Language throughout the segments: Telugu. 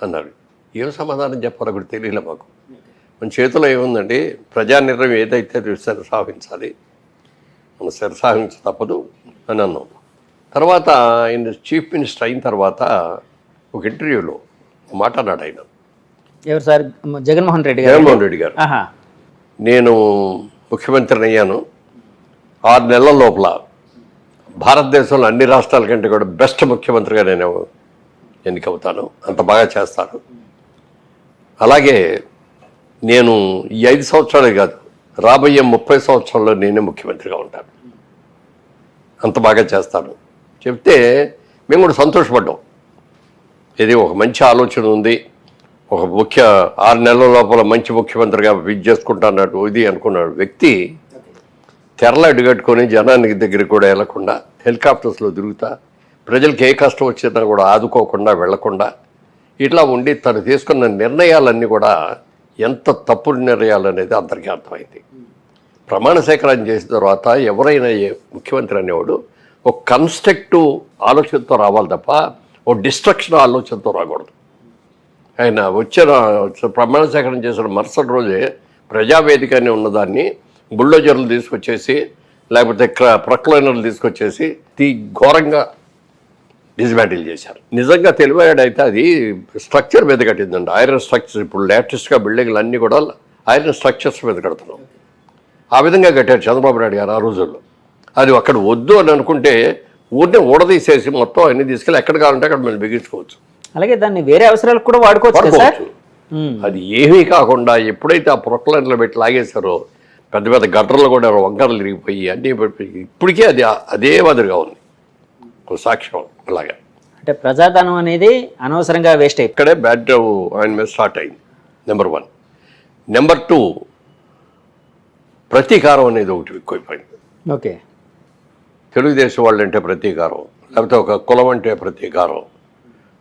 అన్నారు. ఏం సమాధానం చెప్పాలో కూడా తెలియలే మాకు. మన చేతిలో ఏముందండి, ప్రజా నిర్ణయం ఏదైతే శిరసాహించాలి, మనం శిరసాహించ తప్పదు అని అన్నాం. తర్వాత ఆయన చీఫ్ మినిస్టర్ అయిన తర్వాత ఒక ఇంటర్వ్యూలో మాట్లాడాడు ఆయన. ఎవరు సార్? జగన్మోహన్ రెడ్డి గారు. నేను ముఖ్యమంత్రిని అయ్యాను, 6 నెలల లోపల భారతదేశంలో అన్ని రాష్ట్రాల కంటే కూడా బెస్ట్ ముఖ్యమంత్రిగా నేను ఎన్నికవుతాను, అంత బాగా చేస్తాను. అలాగే నేను ఈ 5 సంవత్సరాలే కాదు, రాబోయే 30 సంవత్సరాల్లో నేనే ముఖ్యమంత్రిగా ఉంటాను, అంత బాగా చేస్తాను చెప్తే మేము కూడా సంతోషపడ్డాం. ఇది ఒక మంచి ఆలోచన ఉంది, ఒక 6 నెలల లోపల మంచి ముఖ్యమంత్రిగా విజ్ చేసుకుంటాన్నట్టు ఇది అనుకున్నాడు వ్యక్తి తెరలు అడ్డుకట్టుకొని జనానికి దగ్గరికి కూడా వెళ్లకుండా హెలికాప్టర్స్లో తిరుగుతా, ప్రజలకు ఏ కష్టం వచ్చినా కూడా ఆదుకోకుండా వెళ్లకుండా ఇట్లా ఉండి తను తీసుకున్న నిర్ణయాలన్నీ కూడా ఎంత తప్పుడు నిర్ణయాలు అనేది అందరికీ అర్థమైంది. ప్రమాణ స్వీకారం చేసిన తర్వాత ఎవరైనా ముఖ్యమంత్రి అనేవాడు ఒక కన్స్ట్రక్టివ్ ఆలోచనతో రావాలి తప్ప ఒక డిస్ట్రక్షన్ ఆలోచనతో రాకూడదు. ఆయన ప్రమాణ స్వీకారం చేసిన మరుసటి రోజే ప్రజావేదిక అని ఉన్నదాన్ని బుల్డోజర్లు తీసుకొచ్చేసి లేకపోతే ప్రక్లైనర్లు తీసుకొచ్చేసి ఘోరంగా డిస్మాంటిల్ చేశారు. నిజంగా తెలివాడైతే అది స్ట్రక్చర్ మీద కట్టిందండి, ఐరన్ స్ట్రక్చర్. ఇప్పుడు లేటెస్ట్గా బిల్డింగ్లు అన్నీ కూడా ఐరన్ స్ట్రక్చర్స్ మీద కడుతున్నాం. ఆ విధంగా కట్టారు చంద్రబాబు నాయుడు గారు ఆ రోజుల్లో. అది అక్కడ వద్దు అని అనుకుంటే ఊరినే ఊడదీసేసి మొత్తం అన్ని తీసుకెళ్ళి ఎక్కడ కావాలంటే అక్కడ మనం బిగించుకోవచ్చు. అలాగే దాన్ని వేరే అవసరాలకు కూడా వాడుకోవచ్చు. అది ఏమీ కాకుండా ఎప్పుడైతే ఆ ప్రొక్లైన్లో పెట్టి లాగేశారో పెద్ద పెద్ద గడ్డర్లు కూడా వంకరలు తిరిగిపోయి అన్నీ పడిపోయి ఇప్పటికే అదే మాదిరిగా ఉంది. ఒక సాక్ష్యం అలాగా. అంటే ప్రజాధనం అనేది అనవసరంగా వేస్ట్ అయ్యి ఇక్కడే బ్యాడ్ ఆయన మీద స్టార్ట్ అయింది. నెంబర్ 1. నెంబర్ 2, ప్రతీకారం అనేది ఒకటి ఎక్కువైపోయింది. ఓకే, తెలుగుదేశం వాళ్ళు అంటే ప్రతీకారం, లేకపోతే ఒక కులం అంటే ప్రతీకారం,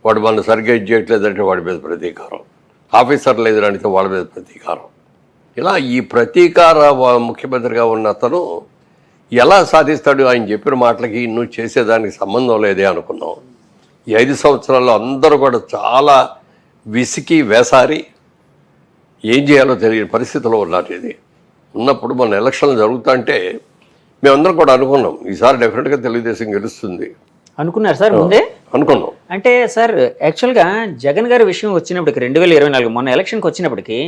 వాడు మన సరిగ్గా ఇది చేయట్లేదంటే వాడి మీద ప్రతీకారం, ఆఫీసర్ లేదంటే వాళ్ళ మీద ప్రతీకారం. ఇలా ఈ ప్రతీకార ముఖ్యమంత్రిగా ఉన్న అతను ఎలా సాధిస్తాడు? ఆయన చెప్పిన మాటలకి నువ్వు చేసేదానికి సంబంధం లేదే అనుకున్నాం. ఈ 5 సంవత్సరాల్లో అందరూ కూడా చాలా విసికి వేసారి ఏం చేయాలో తెలియని పరిస్థితిలో ఉన్నారు. ఇది ఉన్నప్పుడు మన ఎలక్షన్లు జరుగుతుంటే మేమందరం కూడా అనుకున్నాం ఈసారి డెఫినెట్గా తెలుగుదేశం గెలుస్తుంది అనుకున్నారు సార్. ముందే అనుకున్నాం. అంటే సార్ యాక్చువల్గా జగన్ గారి విషయం వచ్చినప్పటికి 2024 మొన్న ఎలక్షన్కి వచ్చినప్పటికీ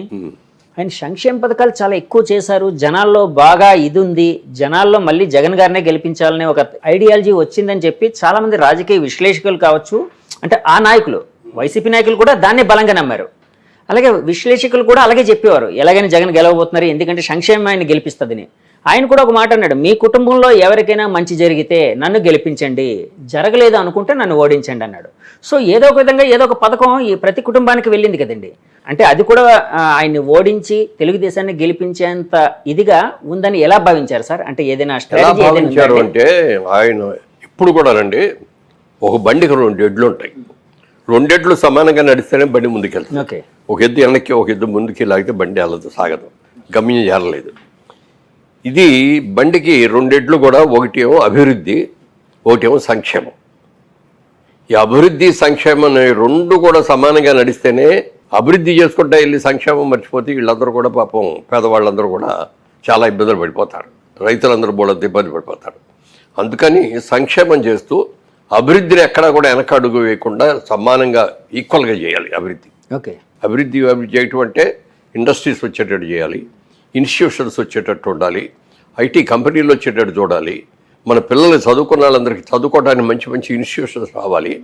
ఆయన సంక్షేమ పథకాలు చాలా ఎక్కువ చేశారు, జనాల్లో బాగా ఇది ఉంది, జనాల్లో మళ్ళీ జగన్ గారినే గెలిపించాలనే ఒక ఐడియాలజీ వచ్చిందని చెప్పి చాలామంది రాజకీయ విశ్లేషకులు కావచ్చు, అంటే ఆ నాయకులు వైసీపీ నాయకులు కూడా దాన్నే బలంగా నమ్మారు. అలాగే విశ్లేషకులు కూడా అలాగే చెప్పేవారు, ఎలాగైనా జగన్ గెలవబోతున్నారు ఎందుకంటే సంక్షేమం ఆయన గెలిపిస్తుందని. ఆయన కూడా ఒక మాట అన్నాడు, మీ కుటుంబంలో ఎవరికైనా మంచి జరిగితే నన్ను గెలిపించండి, జరగలేదు అనుకుంటే నన్ను ఓడించండి అన్నాడు. సో ఏదో ఒక విధంగా ఏదో ఒక పథకం ఈ ప్రతి కుటుంబానికి వెళ్ళింది కదండి. అంటే అది కూడా ఆయన్ని ఓడించి తెలుగుదేశాన్ని గెలిపించేంత ఇదిగా ఉందని ఎలా భావించారు సార్? అంటే ఏదైనా స్ట్రాటజీ అంటే ఆయన ఇప్పుడు కూడా రండి, ఒక బండికి 2 ఎడ్లు ఉంటాయి, 2 ఎడ్లు సమానంగా నడిస్తేనే బండి ముందుకెళ్తుంది. ఓకే, ఒక ఎద్దు వెనక్కి ఒక ఎద్దు ముందుకి లాగితే బండి వెళ్ళదు, సాగదు, గమ్యం చేరలేదు. ఇది బండికి 2 ఎడ్లు కూడా, ఒకటేమో అభివృద్ధి, ఒకటేమో సంక్షేమం. ఈ అభివృద్ధి సంక్షేమం 2 కూడా సమానంగా నడిస్తేనే అభివృద్ధి చేసుకుంటా వెళ్ళి సంక్షేమం మర్చిపోతే వీళ్ళందరూ కూడా పాపం పేదవాళ్ళందరూ కూడా చాలా ఇబ్బందులు పడిపోతారు, రైతులందరూ కూడా ఇబ్బంది పడిపోతారు. అందుకని సంక్షేమం చేస్తూ అభివృద్ధిని ఎక్కడా కూడా వెనక అడుగు వేయకుండా సమానంగా ఈక్వల్గా చేయాలి అభివృద్ధి. ఓకే, అభివృద్ధి చేయటం అంటే ఇండస్ట్రీస్ వచ్చేటట్టు చేయాలి, ఇన్స్టిట్యూషన్స్ వచ్చేటట్టు ఉండాలి, ఐటీ కంపెనీలు వచ్చేటట్టు చూడాలి, మన పిల్లలు చదువుకున్న వాళ్ళందరికీ చదువుకోవడానికి మంచి మంచి ఇన్స్టిట్యూషన్స్ రావాలి,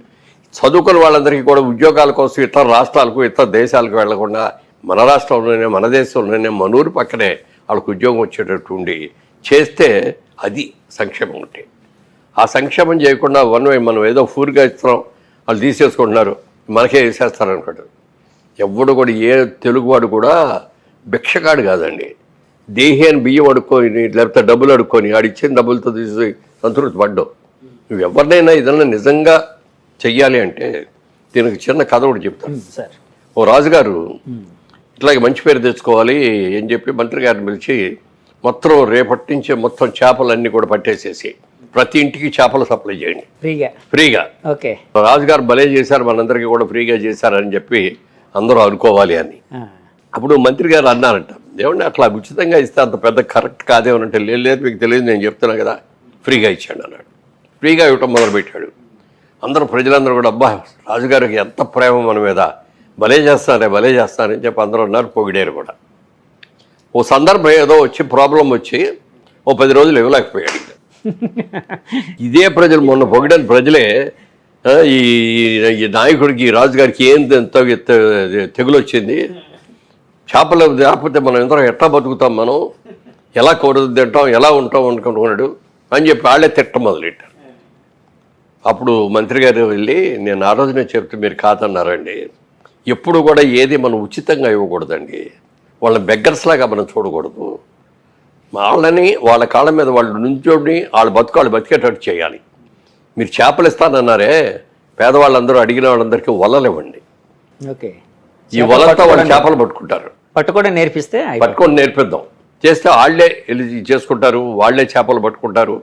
చదువుకున్న వాళ్ళందరికీ కూడా ఉద్యోగాల కోసం ఇతర రాష్ట్రాలకు ఇతర దేశాలకు వెళ్లకుండా మన రాష్ట్రంలోనే మన దేశంలోనే మన ఊరి పక్కనే వాళ్ళకు ఉద్యోగం వచ్చేటట్టు ఉండి చేస్తే అది సంక్షేమం ఉంటే. ఆ సంక్షేమం చేయకుండా మనం ఏదో ఫూర్గా ఇస్తున్నాం వాళ్ళు తీసేసుకుంటున్నారు మనకే వేసేస్తారు అనుకుంటారు. ఎవడు కూడా ఏ తెలుగువాడు కూడా భిక్షగాడు కాదండి. దేహి అని బియ్యం అడుక్కొని లేకపోతే డబ్బులు అడుక్కొని ఆడిచ్చిన డబ్బులతో తీసి సంతృప్తి పడ్డావు. నువ్వు ఎవరినైనా ఏదన్నా నిజంగా చెయ్యాలి అంటే దీనికి చిన్న కథ ఒకటి చెప్తాను సార్. ఓ రాజుగారు ఇట్లాగే మంచి పేరు తెచ్చుకోవాలి అని చెప్పి మంత్రి గారిని పిలిచి మొత్తం రేపటి నుంచి మొత్తం చేపలన్నీ కూడా పట్టేసేసి ప్రతి ఇంటికి చేపలు సప్లై చేయండి ఫ్రీగా. ఓకే. రాజుగారు భలే చేశారు, మనందరికీ కూడా ఫ్రీగా చేశారని చెప్పి అందరూ అనుకోవాలి అని. అప్పుడు మంత్రి గారు అన్నారంట, ఏమండి అట్లా ఉచితంగా ఇస్తే అంత పెద్ద కరెక్ట్ కాదేమనంటే, లేదు మీకు తెలియదు, నేను చెప్తున్నా కదా, ఫ్రీగా ఇచ్చాడు అన్నాడు. ఫ్రీగా ఇవ్వటం మొదలుపెట్టాడు. అందరూ ప్రజలందరూ కూడా అబ్బా రాజుగారికి ఎంత ప్రేమ మన మీద, భలే చేస్తారని చెప్పి అందరూ అన్నారు, పొగిడారు కూడా. ఓ సందర్భం ఏదో వచ్చి ప్రాబ్లం వచ్చి ఓ 10 రోజులు ఇవ్వలేకపోయాడు. ఇదే ప్రజలు మొన్న పొగిడని ప్రజలే ఈ నాయకుడికి రాజుగారికి ఏం తెగులు వచ్చింది, చేపలు లేకపోతే మనం ఎంతో ఎట్లా బతుకుతాం, మనం ఎలా కూర తింటాం, ఎలా ఉంటాం అనుకుంటున్నాడు అని చెప్పి వాళ్ళే తిట్టం మొదలెట్టారు. అప్పుడు మంత్రి గారు వెళ్ళి, నేను ఆ రోజునే చెప్తే మీరు కాదన్నారండి, ఎప్పుడు కూడా ఏది మనం ఉచితంగా ఇవ్వకూడదండి, వాళ్ళని బెగ్గర్స్ లాగా మనం చూడకూడదు, వాళ్ళని వాళ్ళ కాళ్ళ మీద వాళ్ళు నుంచోని వాళ్ళ బతుకాళ్ళు బతికేటట్టు చేయాలి. మీరు చేపలు ఇస్తానన్నారే, పేదవాళ్ళందరూ అడిగిన వాళ్ళందరికీ వలలు ఇవ్వండి, ఈ వలతో వాళ్ళు చేపలు పట్టుకొని నేర్పిద్దాం. చేస్తే వాళ్ళే వెళ్ళి చేసుకుంటారు, వాళ్ళే చేపలు పట్టుకుంటారు,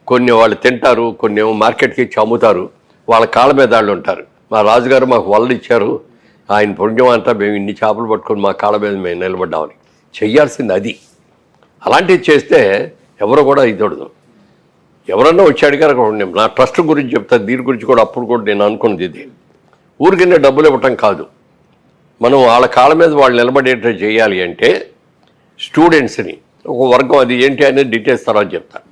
కొన్ని వాళ్ళు తింటారు, కొన్ని ఏమో మార్కెట్కి ఇచ్చి అమ్ముతారు, వాళ్ళ కాళ్ళ మీద వాళ్ళు ఉంటారు. మా రాజుగారు మాకు వలలు ఇచ్చారు, ఆయన పుణ్యం అంతా మేము ఇన్ని చేపలు పట్టుకొని మా కాళ్ళ మీద మేము నిలబడ్డామని చెయ్యాల్సింది అది. అలాంటివి చేస్తే ఎవరు కూడా ఇదొడదు. ఎవరన్నా వచ్చాడు కానీ నా ట్రస్ట్ గురించి చెప్తాను, దీని గురించి కూడా అప్పుడు కూడా నేను అనుకున్నది ఇది, ఊరికినే డబ్బులు ఇవ్వటం కాదు, మనం వాళ్ళ కాళ్ళ మీద వాళ్ళు నిలబడేటట్టు చేయాలి. అంటే స్టూడెంట్స్ని ఒక వర్గం, అది ఏంటి అనేది డీటెయిల్స్ తర్వాత చెప్తాను.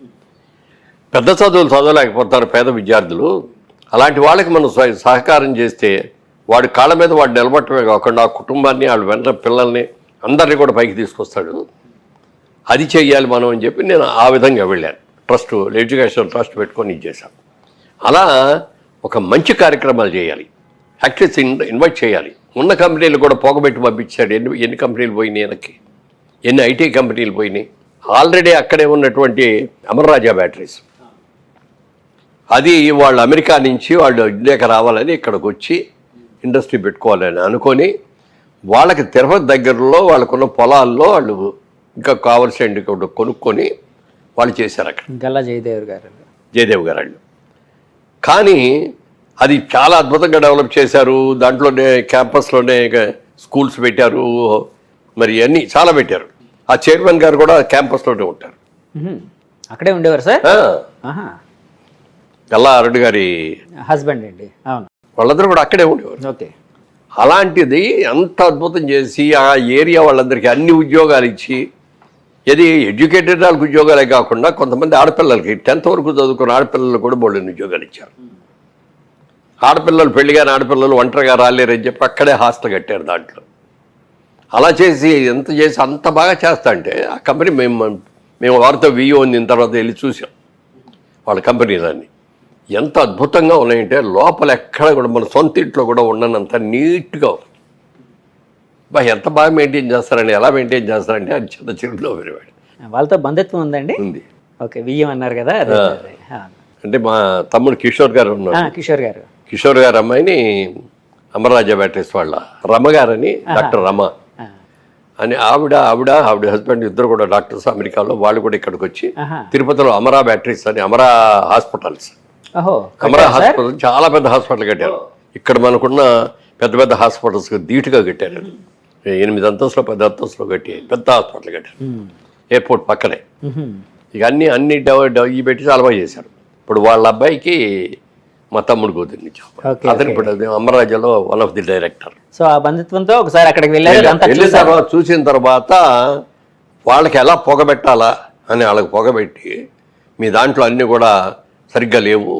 పెద్ద చదువులు చదవలేకపోతారు పేద విద్యార్థులు, అలాంటి వాళ్ళకి మనం సహకారం చేస్తే వాడి కాళ్ళ మీద వాడు నిలబడటమే కాకుండా ఆ కుటుంబాన్ని, వాళ్ళ వెంట పిల్లల్ని అందరినీ కూడా పైకి తీసుకొస్తాడు. అది చెయ్యాలి మనం అని చెప్పి నేను ఆ విధంగా వెళ్ళాను. ట్రస్ట్, ఎడ్యుకేషన్ ట్రస్ట్ పెట్టుకొని ఇచ్చేసాను. అలా ఒక మంచి కార్యక్రమాలు చేయాలి, యాక్టర్స్ ఇన్వైట్ చేయాలి. ఉన్న కంపెనీలు కూడా పోగబెట్టి పంపించాడు. ఎన్ని కంపెనీలు పోయినాయి, వెనక్కి ఎన్ని ఐటీ కంపెనీలు పోయినాయి. ఆల్రెడీ అక్కడే ఉన్నటువంటి అమర్రాజా బ్యాటరీస్, అది వాళ్ళు అమెరికా నుంచి వాళ్ళు ఇండియాకి రావాలని ఇక్కడికి వచ్చి ఇండస్ట్రీ పెట్టుకోవాలని అనుకొని, వాళ్ళకి తిరుపతి దగ్గరలో వాళ్ళకున్న పొలాల్లో వాళ్ళు ఇంకా కావాల్సిన కొనుక్కొని వాళ్ళు చేశారు అక్కడ. గల్లా జయదేవ్ గారు వాళ్ళు. కానీ అది చాలా అద్భుతంగా డెవలప్ చేశారు. దాంట్లోనే క్యాంపస్లోనే స్కూల్స్ పెట్టారు, మరి అన్నీ చాలా పెట్టారు. ఆ చైర్మన్ గారు కూడా క్యాంపస్లోనే ఉంటారు, అక్కడే ఉండేవారు సార్. గల్లా అరుణ్ గారి హస్బెండ్ అండి. అవును, వాళ్ళందరూ కూడా అక్కడే ఉండేవారు. ఓకే. అలాంటిది అంత అద్భుతం చేసి ఆ ఏరియా వాళ్ళందరికీ అన్ని ఉద్యోగాలు ఇచ్చి, ఇది ఎడ్యుకేటెడ్ వాళ్ళకి ఉద్యోగాలే కాకుండా కొంతమంది ఆడపిల్లలకి 10th వరకు చదువుకున్న ఆడపిల్లలు కూడా బోల్డెన్ని ఉద్యోగాలు ఇచ్చారు. ఆడపిల్లలు పెళ్లిగాని ఆడపిల్లలు ఒంటరిగా రాలేరని చెప్పి అక్కడే హాస్టల్ కట్టారు దాంట్లో. అలా చేసి ఎంత చేసి అంత బాగా చేస్తా అంటే ఆ కంపెనీ మేము వారితో వియో అందిన తర్వాత వెళ్ళి చూసాం వాళ్ళ కంపెనీలన్నీ ఎంత అద్భుతంగా ఉన్నాయంటే, లోపల ఎక్కడ కూడా మన సొంత ఇంట్లో కూడా ఉండనంత నీట్గా ఉంది. ఎంత బాగా మెయింటైన్ చేస్తారండి, ఎలా మెయింటైన్ చేస్తారంటే అది చిన్న చిరులో విరివాడు. వాళ్ళతో బంధుత్వం ఉందండి? ఉంది. ఓకే, వియ్యం అన్నారు కదా. అంటే మా తమ్ముడు కిషోర్ గారు ఉన్నారు. కిషోర్ గారు అమ్మాయిని అమర్రాజా బ్యాటరీస్ వాళ్ళ రమగారని, డాక్టర్ రమ అని ఆవిడ హస్బెండ్ ఇద్దరు కూడా డాక్టర్స్ అమెరికాలో. వాళ్ళు కూడా ఇక్కడికి వచ్చి తిరుపతిలో అమరా బ్యాటరీస్ అని, అమరా హాస్పిటల్స్, అమరా హాస్పిటల్ చాలా పెద్ద హాస్పిటల్ కట్టారు. ఇక్కడ మనకున్న పెద్ద పెద్ద హాస్పిటల్స్ ధీటుగా కట్టారు. 8 అంతస్తులో 10 అంతస్తులో కట్టి పెద్ద హాస్పిటల్ కట్టారు ఎయిర్పోర్ట్ పక్కనే. ఇక అన్ని ఇవి పెట్టి చాలా బాగా చేశారు. ఇప్పుడు వాళ్ళ అబ్బాయికి మా తమ్ముడు కూతుర్ని అతను ఇప్పుడు అమరాజాలో one of the director. So ఆ బంధుత్వంతో ఒకసారి అక్కడికి వెళ్ళిన తర్వాత చూసిన తర్వాత వాళ్ళకి ఎలా పొగబెట్టాలా అని వాళ్ళకి పొగబెట్టి, మీ దాంట్లో అన్నీ కూడా సరిగ్గా లేవు,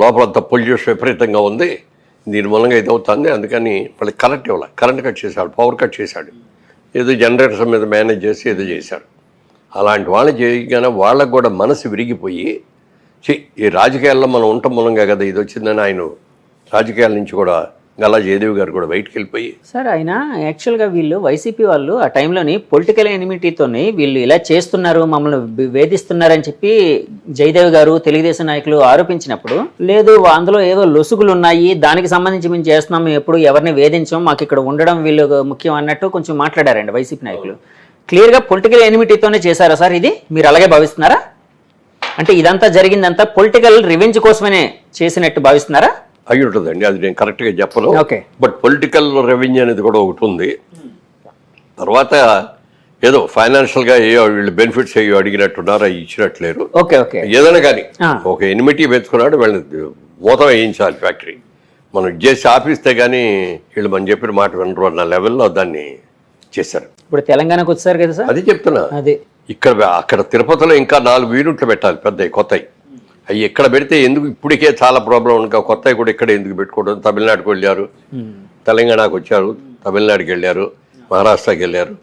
లోపలంతా పొల్యూషన్ విపరీతంగా ఉంది, దీని మూలంగా ఇది అవుతుంది, అందుకని వాళ్ళకి కరెంట్ కట్ చేశాడు, పవర్ కట్ చేశాడు, ఏదో జనరేటర్ మీద మేనేజ్ చేసి ఏదో చేశాడు. అలాంటి వాళ్ళు చేయగానే వాళ్ళకు కూడా మనసు విరిగిపోయి, ఈ రాజకీయాల్లో మనం ఉండటం మూలంగా కదా ఇది వచ్చిందని ఆయన రాజకీయాల నుంచి కూడా గల్లా జయదేవ్ గారు కూడా బయటికి వెళ్ళిపోయి. సార్ ఆయన యాక్చువల్గా వీళ్ళు వైసీపీ వాళ్ళు ఆ టైంలోని పొలిటికల్ ఎనిమిటీతోని వీళ్ళు ఇలా చేస్తున్నారు, మమ్మల్ని వేధిస్తున్నారని చెప్పి జయదేవ్ గారు తెలుగుదేశం నాయకులు ఆరోపించినప్పుడు, లేదు అందులో ఏదో లొసుగులు ఉన్నాయి, దానికి సంబంధించి మేము చేస్తున్నాం, మేము ఎప్పుడు ఎవరిని వేధించాం, మాకు ఇక్కడ ఉండడం వీళ్ళు ముఖ్యం అన్నట్టు కొంచెం మాట్లాడారండి వైసీపీ నాయకులు. క్లియర్గా పొలిటికల్ ఎనిమిటీతోనే చేశారా సార్ ఇది? మీరు అలాగే భావిస్తున్నారా? అంటే ఇదంతా జరిగిందంతా పొలిటికల్ రివెంజ్ కోసమనే చేసినట్టు భావిస్తున్నారా? అయి ఉంటుందండి, అది నేను కరెక్ట్గా చెప్పను. ఓకే. బట్ పొలిటికల్ రెవెన్యూ అనేది కూడా ఒకటి ఉంది. తర్వాత ఏదో ఫైనాన్షియల్గా వీళ్ళు బెనిఫిట్స్ అయ్యో అడిగినట్టున్నారు, అవి ఇచ్చినట్లేరు. Okay okay. ఏదైనా కానీ ఆ. ఒక ఎనిమిటీ పెంచుకున్నాడు, వీళ్ళని మూతం వేయించాలి ఫ్యాక్టరీ. మనం చేసి ఆపిస్తే కానీ వీళ్ళు మనం చెప్పిన మాట వినరు అన్న లెవెల్లో దాన్ని చేశారు. ఇప్పుడు తెలంగాణకు వచ్చారు కదా సార్, అది చెప్తున్నా. అదే అక్కడ తిరుపతిలో ఇంకా 4 యూనిట్లు పెట్టాలి పెద్దవి, కొత్తవి. అవి ఎక్కడ పెడితే ఎందుకు ఇప్పటికే చాలా ప్రాబ్లం ఉంది, కొత్తవి కూడా ఇక్కడ ఎందుకు పెట్టుకోవడం. తమిళనాడుకు వెళ్ళారు, తెలంగాణకు వచ్చారు, తమిళనాడుకి వెళ్ళారు, మహారాష్ట్రకి వెళ్ళారు,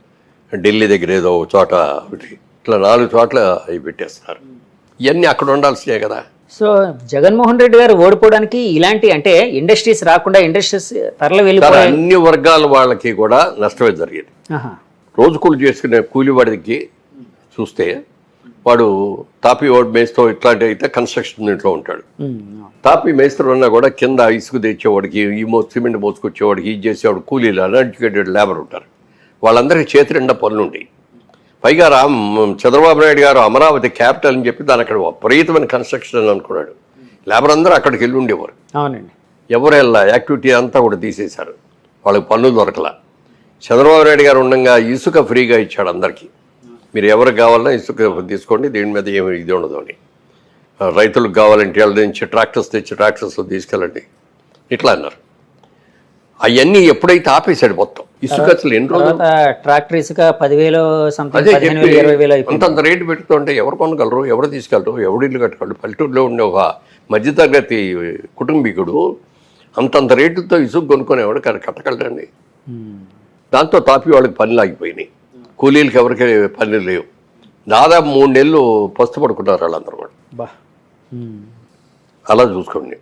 ఢిల్లీ దగ్గర ఏదో చోట ఒకటి, ఇట్లా 4 చోట్ల అవి పెట్టేస్తున్నారు. ఇవన్నీ అక్కడ ఉండాల్సినే కదా. సో జగన్మోహన్ రెడ్డి గారు ఓడిపోవడానికి ఇలాంటి అంటే ఇండస్ట్రీస్ రాకుండా ఇండస్ట్రీస్ తరలి వెళ్ళిపోయి అన్ని వర్గాల వాళ్ళకి కూడా నష్టమే జరిగింది. రోజు కూలి చేసుకునే కూలివాడికి చూస్తే వాడు తాపి వాడు మేస్తో ఇట్లాంటి అయితే కన్స్ట్రక్షన్ ఇంట్లో ఉంటాడు. తాపి మేస్త్రి ఉన్నా కూడా కింద ఇసుకు తెచ్చేవాడికి, సిమెంట్ మోసుకొచ్చేవాడికి, ఇది చేసేవాడు కూలీలు, అన్ఎడ్యుకేటెడ్ లేబర్ ఉంటారు. వాళ్ళందరికీ చేతి నిండా పనులు ఉంటాయి. పైగా చంద్రబాబు నాయుడు గారు అమరావతి క్యాపిటల్ అని చెప్పి దాని అక్కడ విపరీతమైన కన్స్ట్రక్షన్ అనుకున్నాడు. లేబర్ అందరూ అక్కడికి వెళ్ళి ఉండేవారు. అవునండి. ఎవరు వెళ్ళా, యాక్టివిటీ అంతా కూడా తీసేశారు, వాళ్ళకి పనులు దొరకలా. చంద్రబాబు నాయుడు గారు ఉండగా ఇసుక ఫ్రీగా ఇచ్చాడు అందరికీ. మీరు ఎవరికి కావాలన్నా ఇసుక తీసుకోండి, దీని మీద ఏమి ఇది ఉండదు అని. రైతులకు కావాలంటే వాళ్ళ నుంచి ట్రాక్టర్స్ తెచ్చి ట్రాక్టర్స్లో తీసుకెళ్ళండి ఇట్లా అన్నారు. అవన్నీ ఎప్పుడైతే ఆపేశాడు మొత్తం ఇసుక, అసలు ఎన్ని రోజులు ట్రాక్టర్ ఇసుక 10,000 సంథింగ్, అదే 15,000, 20,000 అంతంత రేటు పెడుతుంటే ఎవరు కొనగలరు, ఎవరు తీసుకెళ్ళరు, ఎవరు ఇల్లు కట్టగలరు? పల్లెటూరులో ఉండే ఒక మధ్యతరగతి కుటుంబీకుడు అంతంత రేటుతో ఇసుక కొనుక్కునేవాడు కట్టగలరండి. దాంతో తాపి వాళ్ళకి పనులు ఆగిపోయినాయి, కూలీలకి ఎవరికి పనులు లేవు. దాదాపు 3 నెలలు పస్తు పడుకున్నారు వాళ్ళందరూ కూడా. అలా చూసుకోండి.